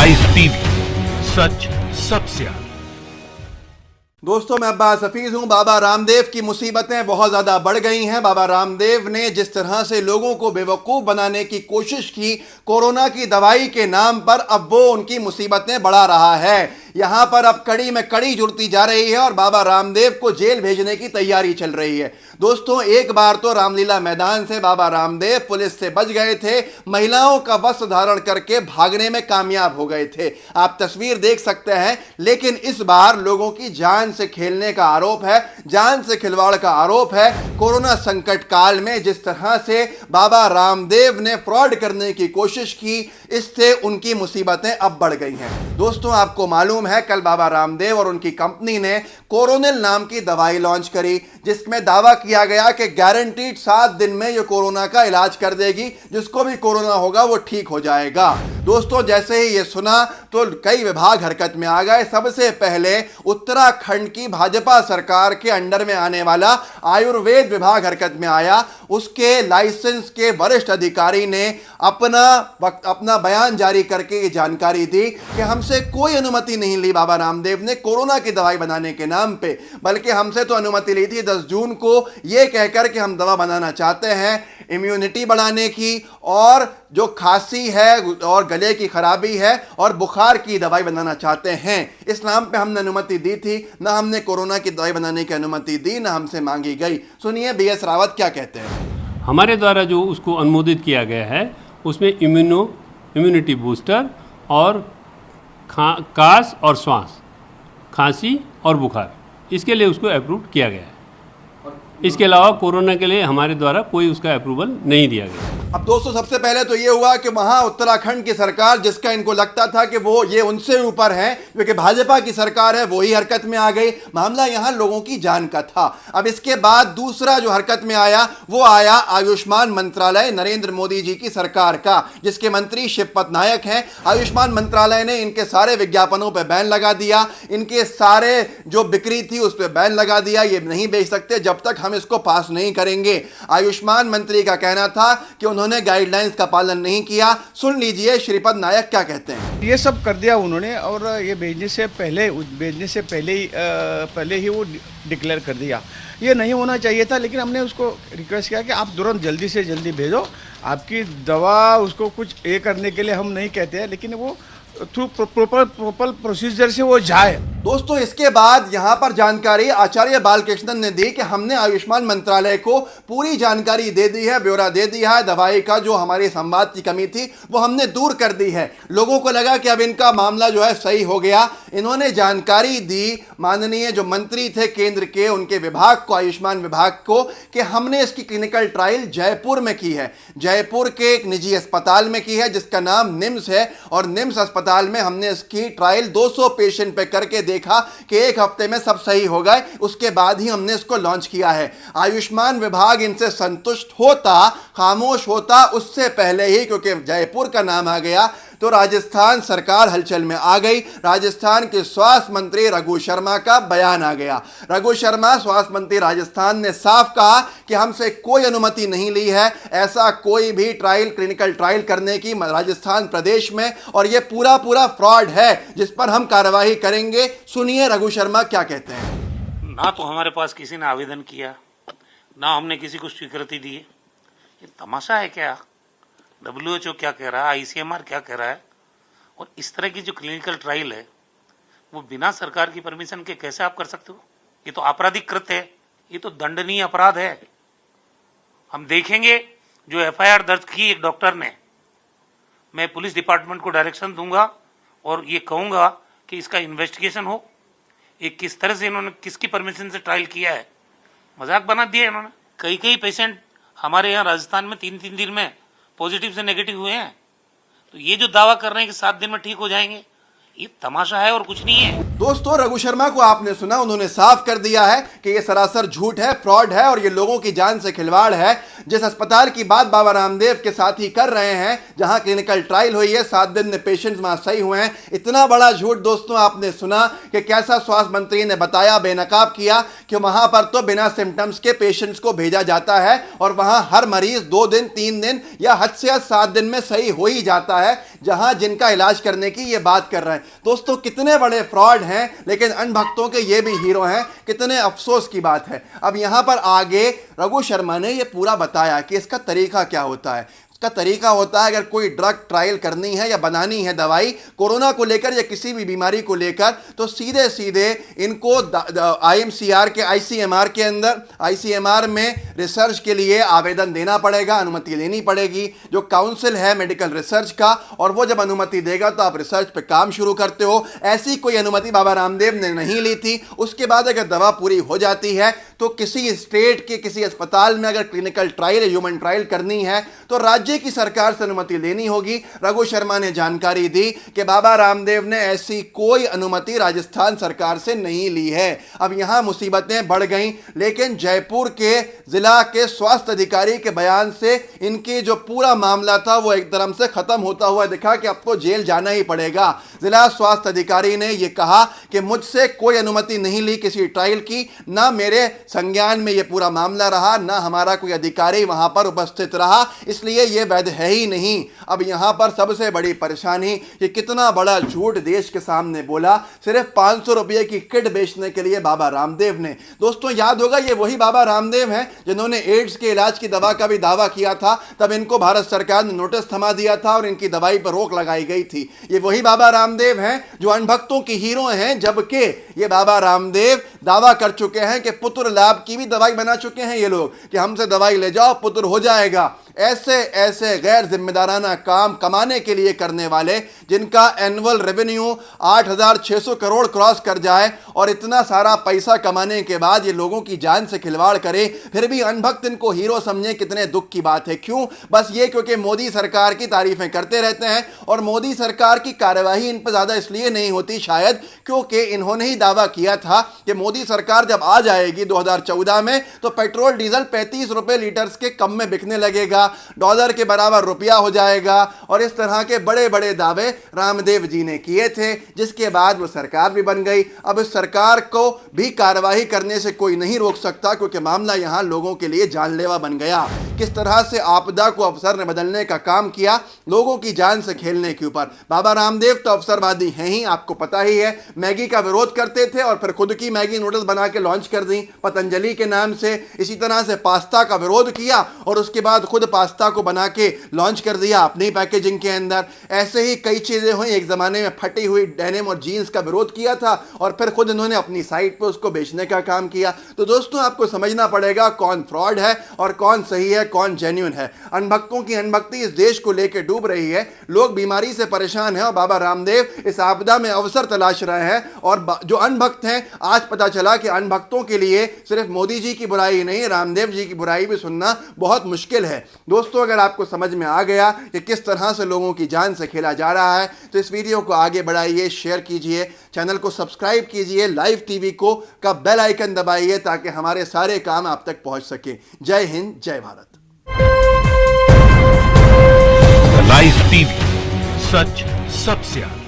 Rice TV, सच सबसे आगे। दोस्तों, मैं अब्बास हफीज हूं। बाबा रामदेव की मुसीबतें बहुत ज़्यादा बढ़ गई हैं। बाबा रामदेव ने जिस तरह से लोगों को बेवकूफ़ बनाने की कोशिश की कोरोना की दवाई के नाम पर, अब वो उनकी मुसीबतें बढ़ा रहा है। यहां पर अब कड़ी में कड़ी जुड़ती जा रही है और बाबा रामदेव को जेल भेजने की तैयारी चल रही है। दोस्तों, एक बार तो रामलीला मैदान से बाबा रामदेव पुलिस से बच गए थे, महिलाओं का वस्त्र धारण करके भागने में कामयाब हो गए थे। आप तस्वीर देख सकते हैं। लेकिन इस बार लोगों की जान से खेलने का आरोप है, जान से खिलवाड़ का आरोप है। कोरोना संकट काल में जिस तरह से बाबा रामदेव ने फ्रॉड करने की कोशिश की, इससे उनकी मुसीबतें अब बढ़ गई हैं। दोस्तों, आपको मालूम है, कल बाबा रामदेव और उनकी कंपनी ने कोरोनिल नाम की दवाई लॉन्च करी, जिसमें दावा किया गया कि गारंटीड 7 दिन में ये कोरोना का इलाज कर देगी। जिसको भी कोरोना होगा वो ठीक हो जाएगा। दोस्तों, जैसे ही ये सुना तो कई विभाग हरकत में आ गए। सबसे पहले उत्तराखंड की भाजपा सरकार के अंडर में आने वाला आयुर्वेद विभाग हरकत में आया। उसके लाइसेंस के वरिष्ठ अधिकारी ने अपना बयान जारी करके ये जानकारी दी कि हमसे कोई अनुमति नहीं ली बाबा रामदेव ने कोरोना की दवाई बनाने के नाम पे, बल्कि हमसे तो अनुमति ली थी 10 जून को, ये कहकर कि हम दवा बनाना चाहते हैं इम्यूनिटी बढ़ाने की, और जो खांसी है और गले की खराबी है और बुखार की दवाई बनाना चाहते हैं। इस नाम पे हमने अनुमति दी थी, ना हमने कोरोना की दवाई बनाने की अनुमति दी, ना हमसे मांगी गई। सुनिए BS रावत क्या कहते हैं। हमारे द्वारा जो उसको अनुमोदित किया गया है उसमें इम्यूनिटी बूस्टर और कास और श्वास, खांसी और बुखार, इसके लिए उसको अप्रूव किया गया है। इसके अलावा कोरोना के लिए हमारे द्वारा कोई उसका अप्रूवल नहीं दिया गया। अब दोस्तों, सबसे पहले तो ये हुआ कि वहां उत्तराखंड की सरकार, जिसका इनको लगता था कि वो ये उनसे ऊपर है क्योंकि भाजपा की सरकार है, वो ही हरकत में आ गई। मामला यहां लोगों की जान का था। अब इसके बाद दूसरा जो हरकत में आया वो आया आयुष्मान मंत्रालय नरेंद्र मोदी जी की सरकार का, जिसके मंत्री शिवपत नायक हैं। आयुष्मान मंत्रालय ने इनके सारे विज्ञापनों पर बैन लगा दिया, इनके सारे जो बिक्री थी उस पर बैन लगा दिया। ये नहीं बेच सकते जब तक हम इसको पास नहीं करेंगे। आयुष्मान मंत्री का कहना था कि उन्होंने गाइडलाइंस का पालन नहीं किया। सुन लीजिए श्रीपद नायक क्या कहते हैं। ये सब कर दिया उन्होंने, और ये भेजने से पहले ही वो डिक्लेयर कर दिया। ये नहीं होना चाहिए था, लेकिन हमने उसको रिक्वेस्ट किया कि आप तुरंत जल्दी से जल्दी भेजो। आपकी दवा उसको कुछ ये करने के लिए हम नहीं कहते हैं, लेकिन वो थ्रू प्रॉपर प्रोसीजर से वो जाए। दोस्तों, इसके बाद यहां पर जानकारी आचार्य बालकृष्णन ने दी कि हमने आयुष्मान मंत्रालय को पूरी जानकारी दे दी है, ब्यौरा दे दिया है। दवाई का जो हमारी संवाद की कमी थी वो हमने दूर कर दी है। लोगों को लगा कि अब इनका मामला जो है सही हो गया। इन्होंने जानकारी दी माननीय जो मंत्री थे केंद्र के, उनके विभाग को, आयुष्मान विभाग को, कि हमने इसकी क्लिनिकल ट्रायल जयपुर में की है। जयपुर के एक निजी अस्पताल में की है जिसका नाम निम्स है, और निम्स अस्पताल में हमने इसकी ट्रायल 200 पेशेंट पे करके देखा कि 1 हफ्ते में सब सही हो गए। उसके बाद ही हमने इसको लॉन्च किया है। आयुष्मान विभाग इनसे संतुष्ट होता, खामोश होता उससे पहले ही, क्योंकि जयपुर का नाम आ गया तो राजस्थान सरकार हलचल में आ गई। राजस्थान के स्वास्थ्य मंत्री रघु शर्मा का बयान आ गया। रघु शर्मा, स्वास्थ्य मंत्री राजस्थान, ने साफ कहा कि हमसे कोई अनुमति नहीं ली है ऐसा कोई भी क्लिनिकल ट्रायल करने की राजस्थान प्रदेश में, और यह पूरा फ्रॉड है जिस पर हम कार्रवाई करेंगे। सुनिए रघु शर्मा क्या कहते हैं। ना तो हमारे पास किसी ने आवेदन किया, ना हमने किसी को स्वीकृति दी। ये तमाशा है क्या? WHO क्या कह रहा है, ICMR क्या कह रहा है? और इस तरह की जो क्लिनिकल ट्रायल है वो बिना सरकार की परमिशन के कैसे आप कर सकते हो? ये तो आपराधिक कृत्य है, ये तो दंडनीय अपराध है। हम देखेंगे जो FIR दर्ज की एक डॉक्टर ने, मैं पुलिस डिपार्टमेंट को डायरेक्शन दूंगा और ये कहूंगा कि इसका इन्वेस्टिगेशन हो। ये किस तरह से इन्होंने किसकी परमिशन से ट्रायल किया है, मजाक बना दिया इन्होंने। कई पेशेंट हमारे यहाँ राजस्थान में 3-3 दिन में पॉजिटिव से नेगेटिव हुए हैं। तो ये जो दावा कर रहे हैं कि 7 दिन में ठीक हो जाएंगे, ये तमाशा है और कुछ नहीं है। दोस्तों, रघु शर्मा को आपने सुना, उन्होंने साफ कर दिया है कि ये सरासर झूठ है, फ्रॉड है और ये लोगों की जान से खिलवाड़ है। जिस अस्पताल की बात बाबा रामदेव के साथ ही कर रहे हैं, जहां क्लिनिकल ट्रायल हुई है, 7 दिन में पेशेंट्स वहां सही हुए हैं, इतना बड़ा झूठ दोस्तों आपने सुना कि कैसा स्वास्थ्य मंत्री ने बताया, बेनकाब किया कि वहां पर तो बिना सिम्टम्स के पेशेंट्स को भेजा जाता है और वहां हर मरीज 2 दिन 3 दिन या हद से हद 7 दिन में सही हो ही जाता है, जहां जिनका इलाज करने की ये बात कर रहे हैं। दोस्तों, कितने बड़े फ्रॉड हैं, लेकिन अनभक्तों के ये भी हीरो हैं। कितने अफसोस की बात है। अब यहां पर आगे रघु शर्मा ने ये पूरा बताया कि इसका तरीका क्या होता है। इसका तरीका होता है, अगर कोई ड्रग ट्रायल करनी है या बनानी है दवाई कोरोना को लेकर या किसी भी बीमारी को लेकर, तो सीधे सीधे इनको IMCR के ICMR के अंदर ICMR में रिसर्च के लिए आवेदन देना पड़ेगा, अनुमति लेनी पड़ेगी, जो काउंसिल है मेडिकल रिसर्च का, और वो जब अनुमति देगा तो आप रिसर्च पे काम शुरू करते हो। ऐसी कोई अनुमति बाबा रामदेव ने नहीं ली थी। उसके बाद अगर दवा पूरी हो जाती है तो किसी स्टेट के किसी अस्पताल में अगर क्लिनिकल ट्रायल या ह्यूमन ट्रायल करनी है तो राज्य की सरकार से अनुमति लेनी होगी। रघु शर्मा ने जानकारी दी कि बाबा रामदेव ने ऐसी कोई अनुमति राजस्थान सरकार से नहीं ली है। अब यहां मुसीबतें बढ़ गईं, लेकिन जयपुर के जिला के स्वास्थ्य अधिकारी के बयान से इनकी जो पूरा मामला था वो एक तरह से खत्म होता हुआ दिखा कि अब तो जेल जाना ही पड़ेगा। जिला स्वास्थ्य अधिकारी ने यह कहा कि मुझसे कोई अनुमति नहीं ली किसी ट्रायल की, ना मेरे संज्ञान में यह पूरा मामला रहा, ना हमारा कोई अधिकारी वहां पर उपस्थित रहा, इसलिए यह वैध है ही नहीं। अब यहां पर सबसे बड़ी परेशानी कि कितना बड़ा झूठ देश के सामने बोला, सिर्फ 500 रुपये की किट बेचने के लिए बाबा रामदेव ने। दोस्तों, याद होगा ये वही बाबा रामदेव हैं जिन्होंने एड्स के इलाज की दवा का भी दावा किया था, तब इनको भारत सरकार ने नोटिस थमा दिया था और इनकी दवाई पर रोक लगाई गई थी। ये वही बाबा रामदेव हैं जो अनभक्तों की हीरो हैं, जबकि ये बाबा रामदेव दावा कर चुके हैं कि पुत्र लाभ की भी दवाई बना चुके हैं ये लोग कि हमसे दवाई ले जाओ पुत्र हो जाएगा। ऐसे ऐसे गैर जिम्मेदाराना काम कमाने के लिए करने वाले, जिनका एनुअल रेवेन्यू 8,600 करोड़ क्रॉस कर जाए और इतना सारा पैसा कमाने के बाद ये लोगों की जान से खिलवाड़ करे, फिर भी अनभक्त इनको हीरो समझे, कितने दुख की बात है। क्यों? बस ये क्योंकि मोदी सरकार की तारीफें करते रहते हैं और मोदी सरकार की कार्यवाही इन पर ज्यादा इसलिए नहीं होती शायद क्योंकि इन्होंने ही दावा किया था कि मोदी सरकार जब आ जाएगी 2014 में तो पेट्रोल डीजल 35 रुपए लीटर के कम में बिकने लगेगा, डॉलर के बराबर रुपया हो जाएगा, और इस तरह के बड़े बड़े दावे रामदेव जी ने किए थे, जिसके बाद वो सरकार भी बन गई। अब इस सरकार को भी कार्यवाही करने से कोई नहीं रोक सकता क्योंकि मामला यहां लोगों के लिए जानलेवा बन गया। किस तरह से आपदा को अवसर ने बदलने का काम किया, लोगों की जान से खेलने के ऊपर। बाबा रामदेव तो अवसरवादी हैं ही, आपको पता ही है। मैगी का विरोध करते थे और फिर खुद की मैगी नूडल्स बना के लॉन्च कर दी पतंजलि के नाम से। इसी तरह से पास्ता का विरोध किया और उसके बाद खुद पास्ता को बना के लॉन्च कर दिया अपनी पैकेजिंग के अंदर। ऐसे ही कई चीजें हुई। एक जमाने में फटी हुई डेनिम और जीन्स का विरोध किया था और फिर खुद इन्होंने अपनी साइट पर उसको बेचने का काम किया। तो दोस्तों, आपको समझना पड़ेगा कौन फ्रॉड है और कौन सही है, कौन जेन्युइन है। अनभक्तों की अनभक्ति इस देश को लेकर डूब रही है। लोग बीमारी से परेशान हैं और बाबा रामदेव इस आपदा में अवसर तलाश रहे हैं। और जो अनभक्त हैं, आज पता चला कि अनभक्तों के लिए सिर्फ मोदी जी की बुराई नहीं, रामदेव जी की बुराई भी सुनना बहुत मुश्किल है। दोस्तों, अगर आपको समझ में आ गया कि किस तरह से लोगों की जान से खेला जा रहा है तो इस वीडियो को आगे बढ़ाइए, शेयर कीजिए, चैनल को सब्सक्राइब कीजिए, लाइव टीवी को का बेल आइकन दबाइए ताकि हमारे सारे काम आप तक पहुंच सके। जय हिंद, जय भारत। लाइव टीवी, सच सबसे आगे।